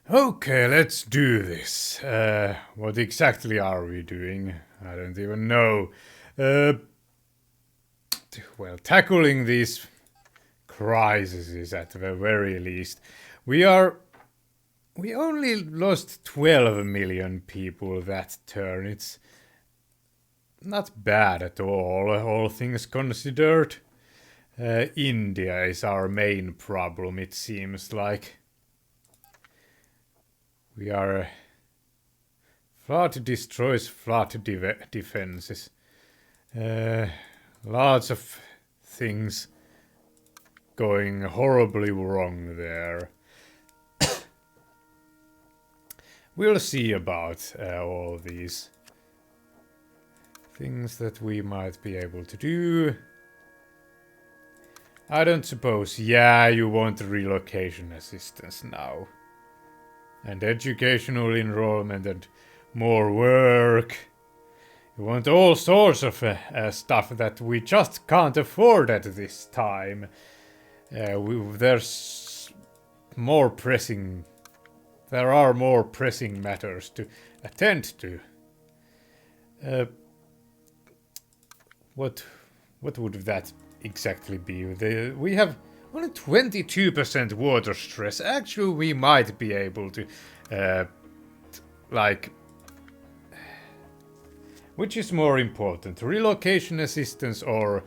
Okay, let's do this. What exactly are we doing? I don't even know. Uh, well, tackling these crises at the very least. We are. We only lost 12 million people that turn. It's not bad at all things considered. India is our main problem, it seems like. We are. Flood destroys flood defenses. Uh, Lots of things going horribly wrong there. We'll see about all these things that we might be able to do. I don't suppose. Yeah, you want relocation assistance now. And educational enrollment and more work. You want all sorts of stuff that we just can't afford at this time. There's more pressing. There are more pressing matters to attend to. What would that exactly be? We have only 22% water stress. Actually, we might be able to, like, which is more important, relocation assistance or,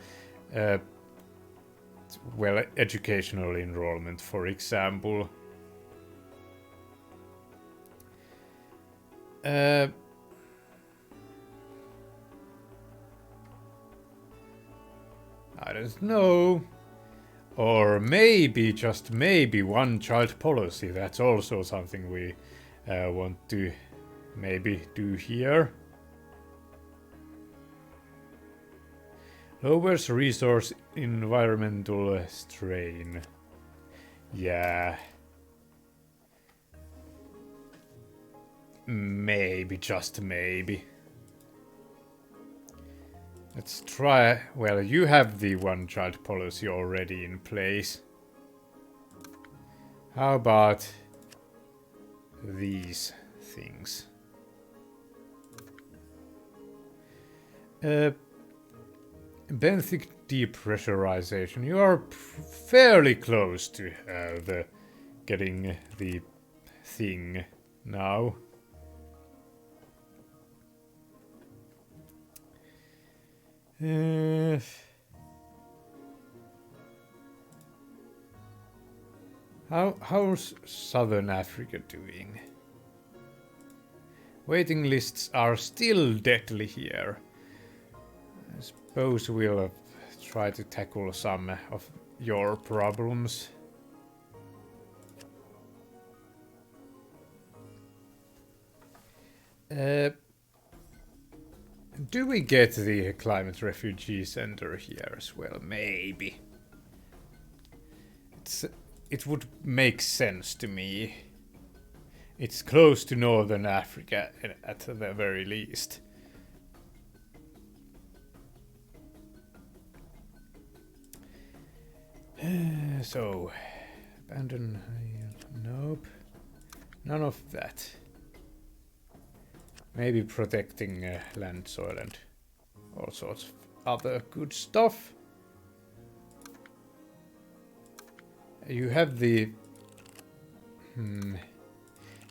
well, educational enrollment, for example. I don't know. Or maybe, just maybe, one child policy. That's also something we want to maybe do here. Lowers resource environmental strain. Yeah. Maybe, just maybe. Let's try. Well, you have the one child policy already in place. How about these things? Benthic depressurization. You are fairly close to the getting the thing now. How's Southern Africa doing? Waiting lists are still deadly here. I suppose we'll try to tackle some of your problems. Do we get the climate refugee center here as well? Maybe. It would make sense to me. It's close to Northern Africa at the very least. So, abandon. Nope. None of that. Maybe protecting land, soil, and all sorts of other good stuff. You have the.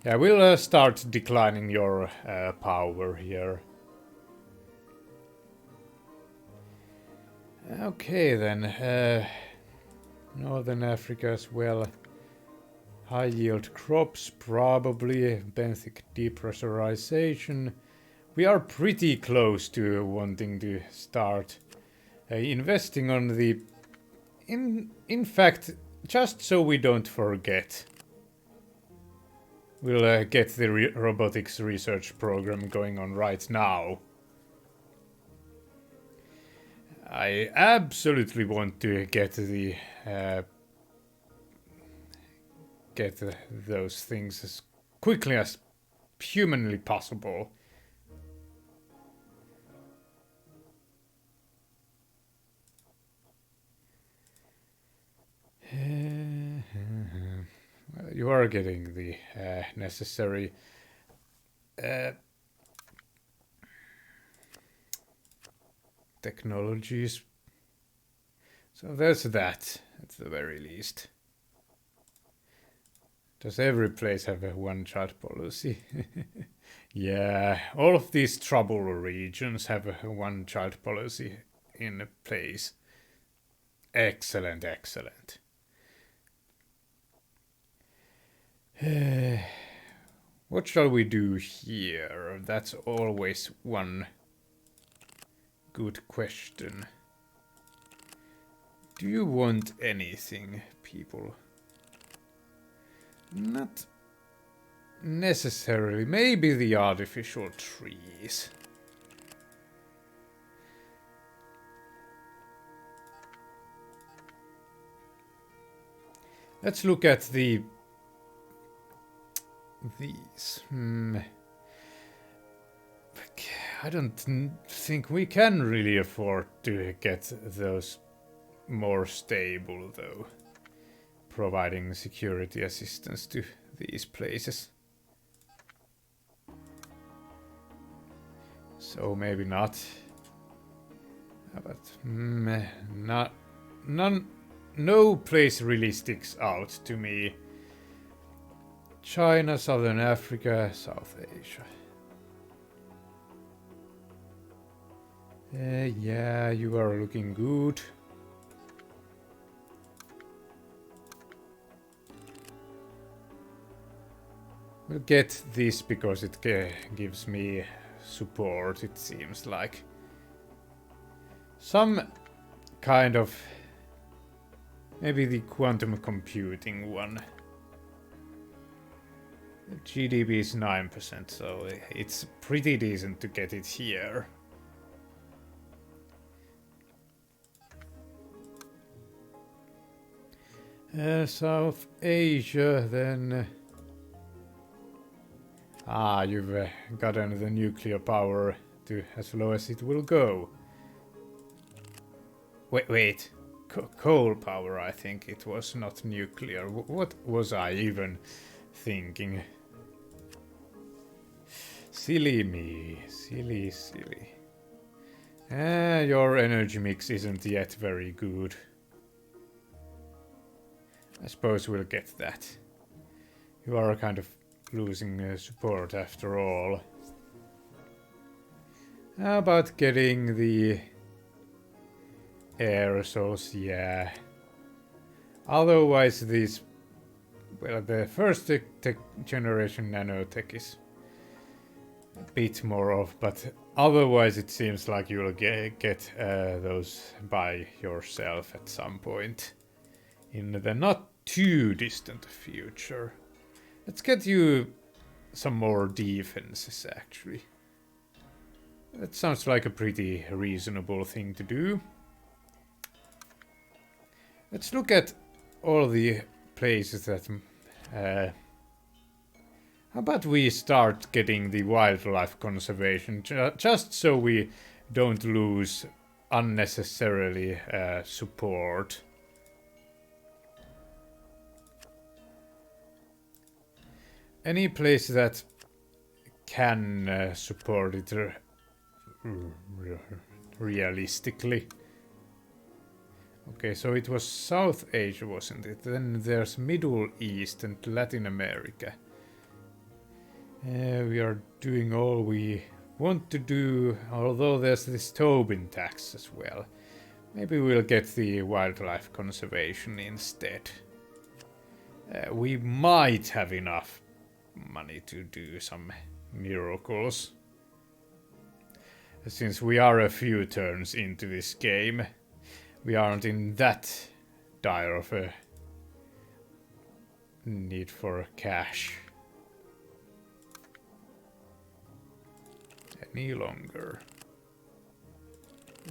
Yeah, we'll start declining your power here. Okay then. Northern Africa as well. High yield crops, probably. Benthic depressurization. We are pretty close to wanting to start investing on the. In fact, just so we don't forget, we'll get the robotics research program going on right now. I absolutely want to get the those things as quickly as humanly possible. You are getting the necessary technologies. So there's that, at the very least. Does every place have a one-child policy? Yeah, all of these trouble regions have a one-child policy in place. Excellent, excellent. What shall we do here? That's always one good question. Do you want anything, people? Not necessarily. Maybe the artificial trees. Let's look at these. I don't think we can really afford to get those more stable, though. Providing security assistance to these places. So maybe not. But no place really sticks out to me. China, Southern Africa, South Asia. Yeah, you are looking good. We'll get this because it gives me support, it seems like. Some kind of... maybe the quantum computing one. GDP is 9%, so it's pretty decent to get it here. South Asia, then... you've gotten the nuclear power to as low as it will go. Wait. Coal power, I think it was, not nuclear. What was I even thinking? Silly me. Silly. Your energy mix isn't yet very good. I suppose we'll get that. You are kind of losing support after all. How about getting the aerosols? Yeah. Otherwise these... well, the first generation nanotech is a bit more off, but otherwise it seems like you'll get those by yourself at some point in the not too distant future. Let's get you some more defenses, actually. That sounds like a pretty reasonable thing to do. Let's look at all the places that... how about we start getting the wildlife conservation, just so we don't lose unnecessarily support. Any place that can support it realistically. Okay, so it was South Asia, wasn't it? Then there's Middle East and Latin America. We are doing all we want to do, although there's this Tobin tax as well. Maybe we'll get the wildlife conservation instead. We might have enough money to do some miracles. Since we are a few turns into this game, we aren't in that dire of a need for cash any longer.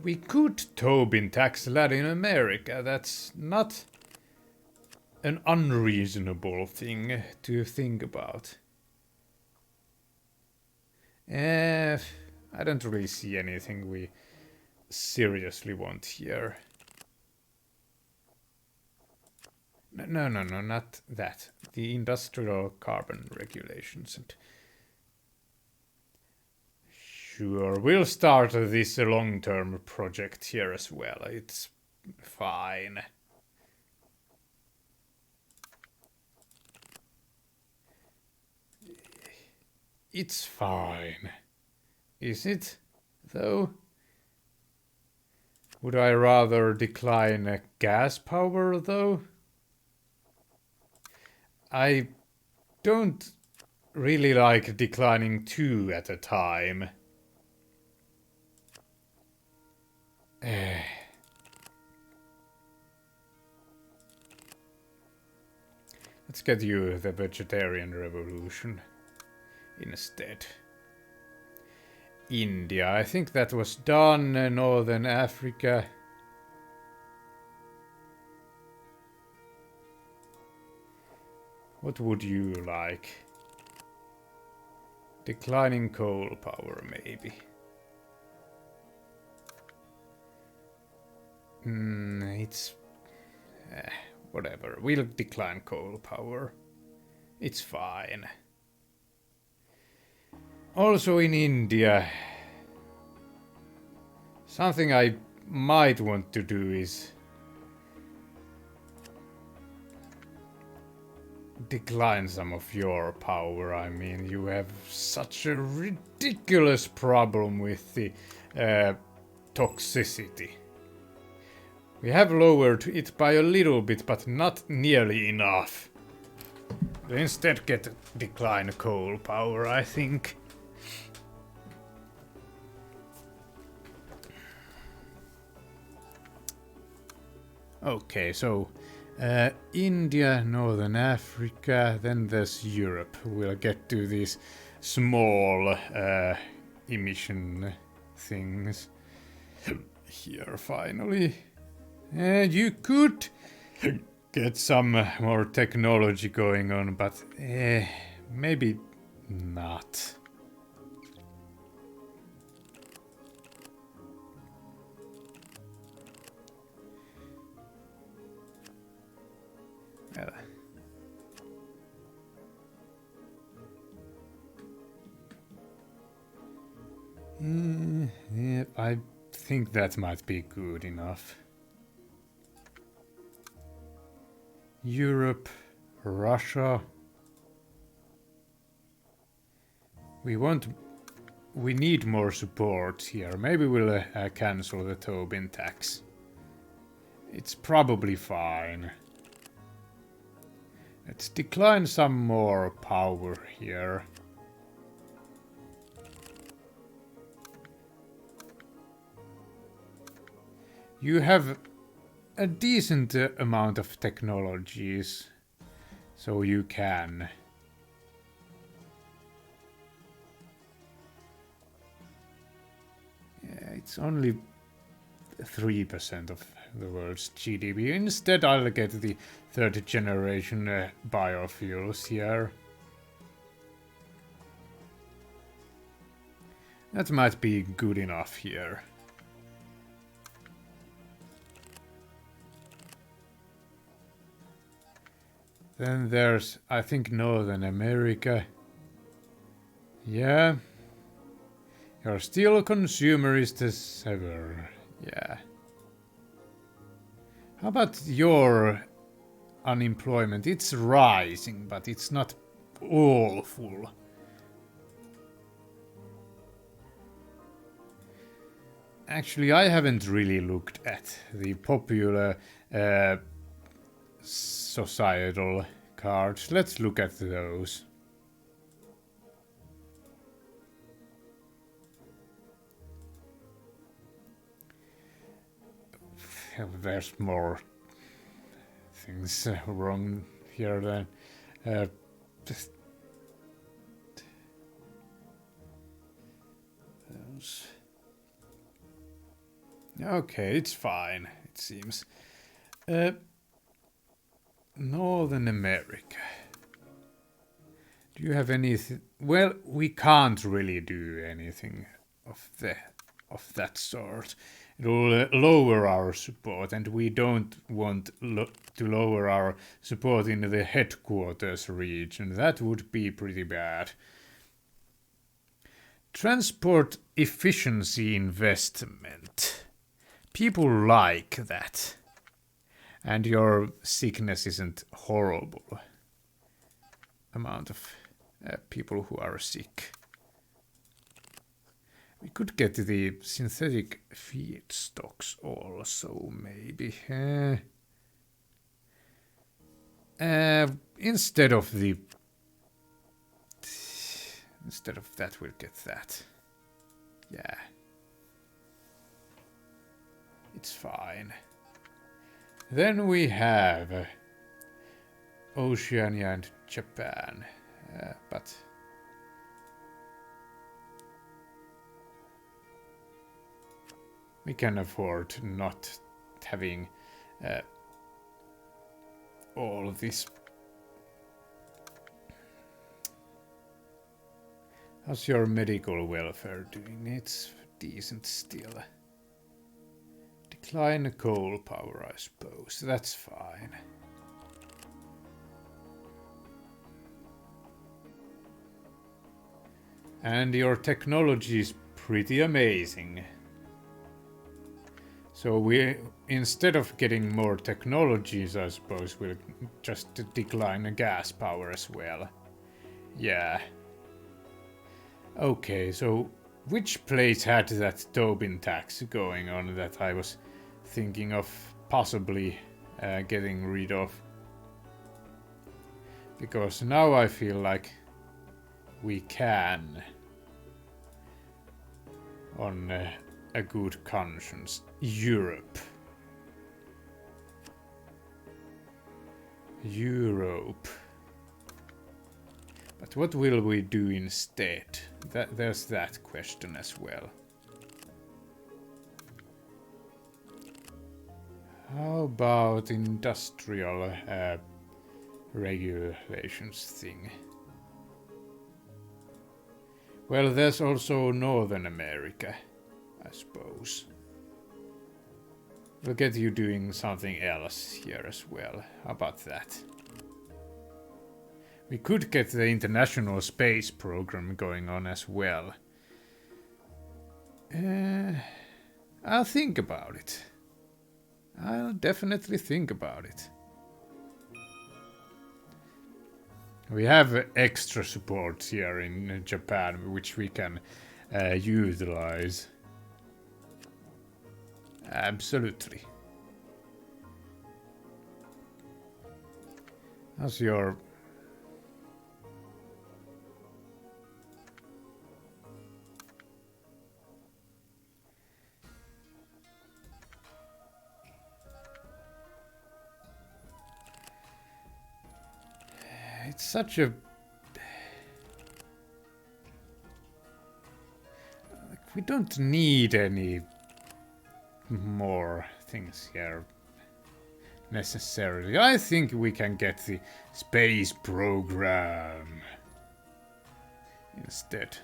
We could Tobin tax Latin America. That's not an unreasonable thing to think about. I don't really see anything we seriously want here. No, no, no, not that. The industrial carbon regulations. And sure, we'll start this long-term project here as well. It's fine. It's fine. Is it, though? Would I rather decline gas power, though? I don't really like declining two at a time. Let's get you the vegetarian revolution instead. India, I think that was done. Northern Africa. What would you like? Declining coal power, maybe. It's... whatever. We'll decline coal power. It's fine. Also in India, something I might want to do is decline some of your power. I mean, you have such a ridiculous problem with the toxicity. We have lowered it by a little bit, but not nearly enough. We'll instead get decline coal power, I think. Okay, so India, Northern Africa, then there's Europe. We'll get to these small emission things here finally. And you could get some more technology going on, but maybe not. Yeah, I think that might be good enough. Europe, Russia. We need more support here. Maybe we'll cancel the Tobin tax. It's probably fine. Let's decline some more power here. You have a decent amount of technologies, so you can. Yeah, it's only 3% of the world's GDP. Instead, I'll get the third generation biofuels here. That might be good enough here. Then there's, I think, Northern America. Yeah. You're still consumerist as ever. Yeah. How about your unemployment? It's rising, but it's not awful. Actually, I haven't really looked at the popular societal cards. Let's look at those. There's more things wrong here than just those. Okay, it's fine, it seems. Northern America. Do you have anything? Well, we can't really do anything of that. of that sort. It'll lower our support, and we don't want to lower our support in the headquarters region. That would be pretty bad. Transport efficiency investment. People like that. And your sickness isn't horrible. Amount of people who are sick. We could get the synthetic feedstocks also, maybe. Instead of that, we'll get that. Yeah. It's fine. Then we have Oceania and Japan. But we can afford not having all of this. How's your medical welfare doing? It's decent still. Decline coal power, I suppose. That's fine. And your technology is pretty amazing. So we, instead of getting more technologies, I suppose we'll just decline the gas power as well. Yeah. Okay, so which place had that Tobin tax going on that I was thinking of possibly getting rid of? Because now I feel like we can, on a good conscience. Europe. But what will we do instead? There's that question as well. How about industrial regulations thing? Well, there's also Northern America, I suppose. We'll get you doing something else here as well. How about that? We could get the International Space Program going on as well. I'll think about it. I'll definitely think about it. We have extra support here in Japan, which we can utilize. Absolutely. How's your... It's such a... We don't need any more things here necessarily. I think we can get the space program instead.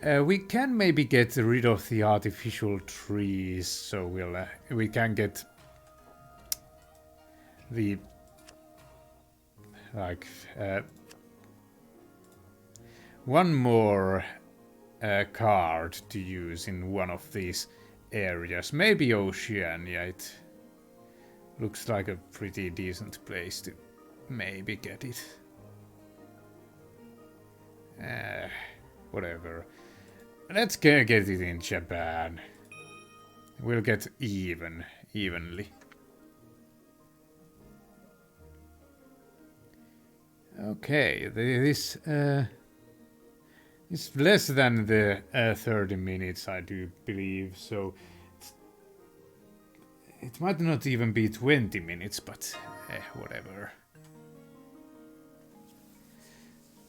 We can maybe get rid of the artificial trees, so we can get the one more card to use in one of these areas. Maybe Oceania. It looks like a pretty decent place to maybe get it. Whatever. Let's get it in Japan. We'll get evenly. Okay, this is less than the 30 minutes, I do believe, so it might not even be 20 minutes, but whatever.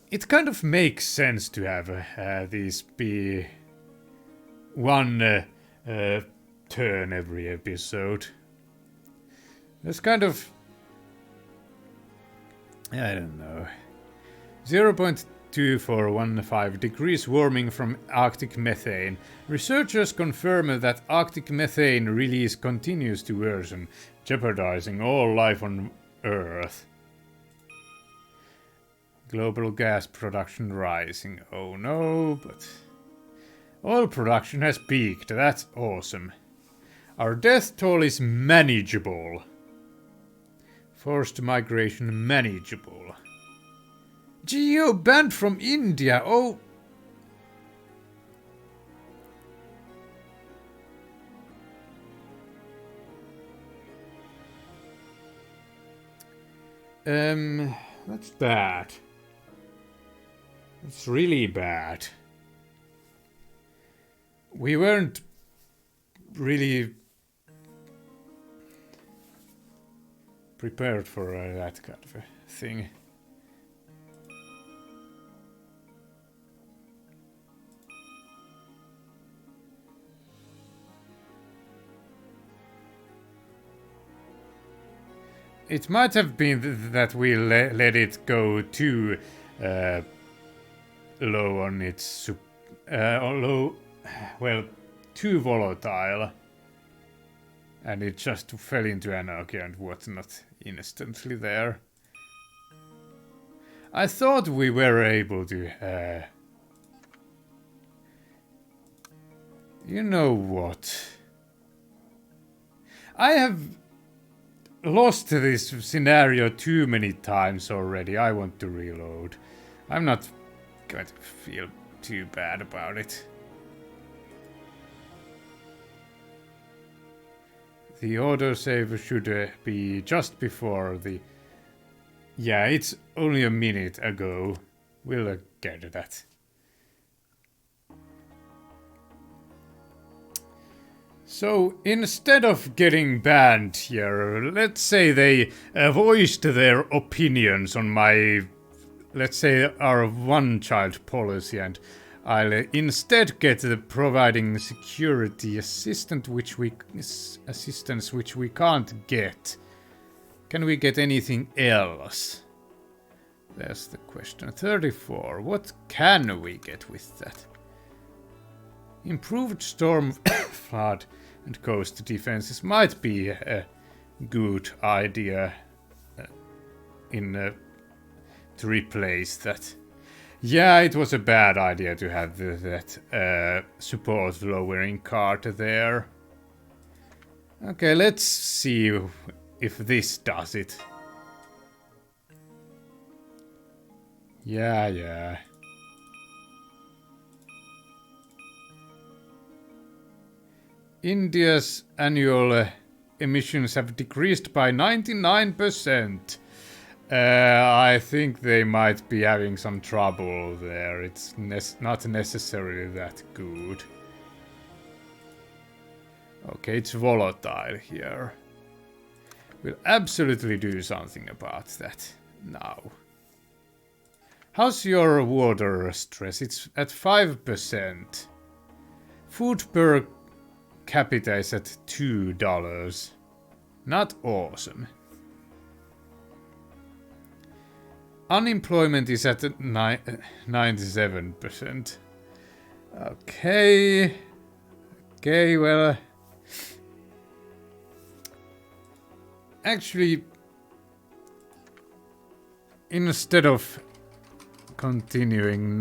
It kind of makes sense to have these be one turn every episode. There's kind of... I don't know. 0.2 0.2415 degrees warming from Arctic methane. Researchers confirm that Arctic methane release continues to worsen, jeopardizing all life on Earth. Global gas production rising. Oh no, but oil production has peaked. That's awesome. Our death toll is manageable. Forced migration manageable. Geo banned from India. Oh. That's bad. It's really bad. We weren't really prepared for that kind of a thing. It might have been that we let it go too low on its too volatile, and it just fell into anarchy and whatnot instantly there. I thought we were able to you know what? I have lost this scenario too many times already. I want to reload. I'm not going to feel too bad about it. The autosave should be just before the... Yeah, it's only a minute ago. We'll get to that. So, instead of getting banned here, let's say they voiced their opinions on my, let's say, our one-child policy, and I'll instead get the providing security assistance which we can't get. Can we get anything else? There's the question. 34. What can we get with that? Improved storm, flood, and coast defenses might be a good idea to replace that. Yeah, it was a bad idea to have that support lowering card there. Okay, let's see if this does it. Yeah. India's annual emissions have decreased by 99%. I think they might be having some trouble there. It's not necessarily that good. Okay, it's volatile here. We'll absolutely do something about that now. How's your water stress? It's at 5%. Food per capita is at $2. Not awesome. Unemployment is at 97%. Okay, well... Actually, instead of continuing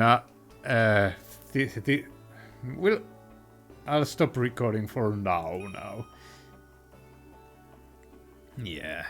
I'll stop recording for now. Yeah.